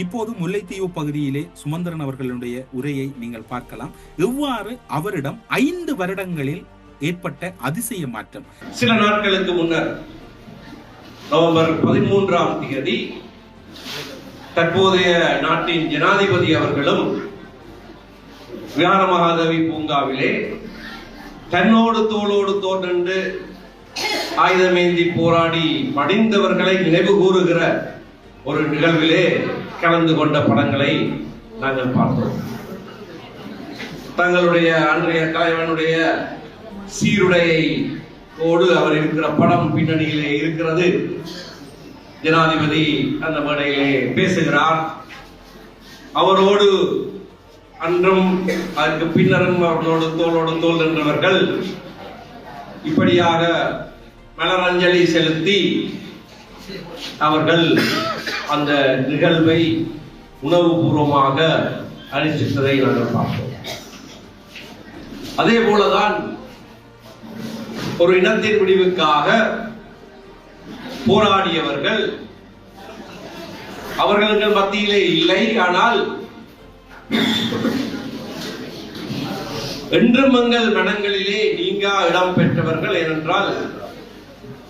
இப்போது முல்லைத்தீவு பகுதியிலே சுமந்திரன் அவர்களுடைய உரையை நீங்கள் பார்க்கலாம். எவ்வாறு அவரிடம் 5 வருடங்களில் ஏற்பட்ட அதிசய மாற்றம். சில நாட்களுக்கு முன்னர் நவம்பர் 13ஆம் தேதி தற்போதைய நாட்டின் ஜனாதிபதி அவர்களும் வியாரமகாதேவி பூங்காவிலே தன்னோடு தோளோடு தோன்று ஆயுதமேந்தி போராடி மடிந்தவர்களை நினைவு கூறுகிற ஒரு நிகழ்விலே கலந்து கொண்ட படங்களை நாங்கள் பார்த்தோம். தங்களுடைய அன்றைய தலைவனுடைய சீருடையோடு அவர் இருக்கிற படம் பின்னணியிலே இருக்கிறது. ஜனாதிபதி அந்த மேடையிலே பேசுகிறார். அவரோடு அன்றும் அதற்கு பின்னரும் அவர்களோடு தோளோடு தோல் நின்றவர்கள் இப்படியாக மலரஞ்சலி செலுத்தி அவர்கள் அந்த நிகழ்வை உணவுபூர்வமாக அனுஷ்டித்ததை நாங்கள் பார்த்தோம். அதே போலதான் ஒரு இனத்தின் விடிவுக்காக போராடியவர்கள் அவர்களுக்கு மத்தியிலே இல்லை. ஆனால் என்றும் எங்கள் மனங்களிலே நீங்கா இடம் பெற்றவர்கள். ஏனென்றால்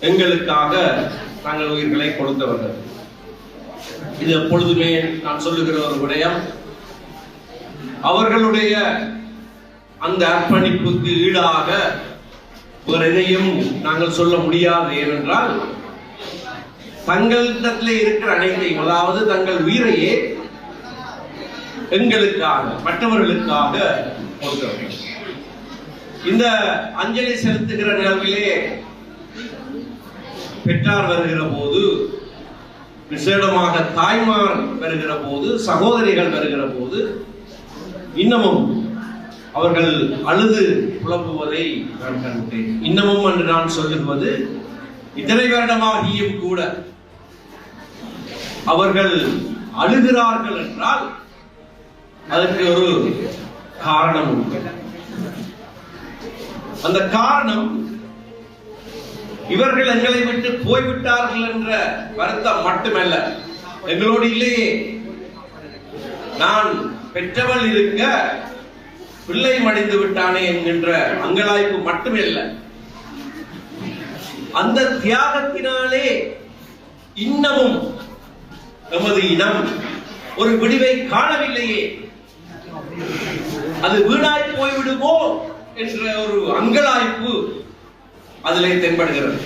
எங்களுக்காக நாங்கள் உயிர்களை கொடுத்தவர்கள். இது எப்பொழுதுமே நான் சொல்லுகிற ஒரு விடயம். அவர்களுடைய அந்த அர்ப்பணிப்புக்கு ஈடாக வேற எதையும் நாங்கள் சொல்ல முடியாது. ஏனென்றால் தங்களிடத்திலே இருக்கிற அனைத்தையும், அதாவது தங்கள் உயிரையே எங்களுக்காக மற்றவர்களுக்காக கொடுத்தவர்கள். இந்த அஞ்சலி செலுத்துகிற நிகழ்விலே பெற்றார் வருகிற போது, விசேடமாக தாய்மார் வருகிற போது, சகோதரிகள் வருகிற போது இன்னமும் அவர்கள் அழுது புலம்புவதை நான் கண்டேன். இன்னமும் என்று நான் சொல்லுவது, இத்தனை வருடமாகியும் கூட அவர்கள் அழுகிறார்கள் என்றால் அதற்கு ஒரு காரணம் உண்டு. அந்த காரணம் இவர்கள் எங்களை விட்டு போய்விட்டார்கள் என்ற வருத்தம் மட்டுமல்ல, எங்களோடு இல்லையே, நான் பெற்றவள் இருக்க பிள்ளை மடிந்து விட்டானே என்கின்ற அங்கலாய்ப்பு மட்டுமல்ல, அந்த தியாகத்தினாலே இன்னமும் நமது இனம் ஒரு விடிவை காணவில்லையே, அது வீணாய் போய்விடுமோ என்ற ஒரு அங்கலாய்ப்பு அதிலே தென்படுகிறது.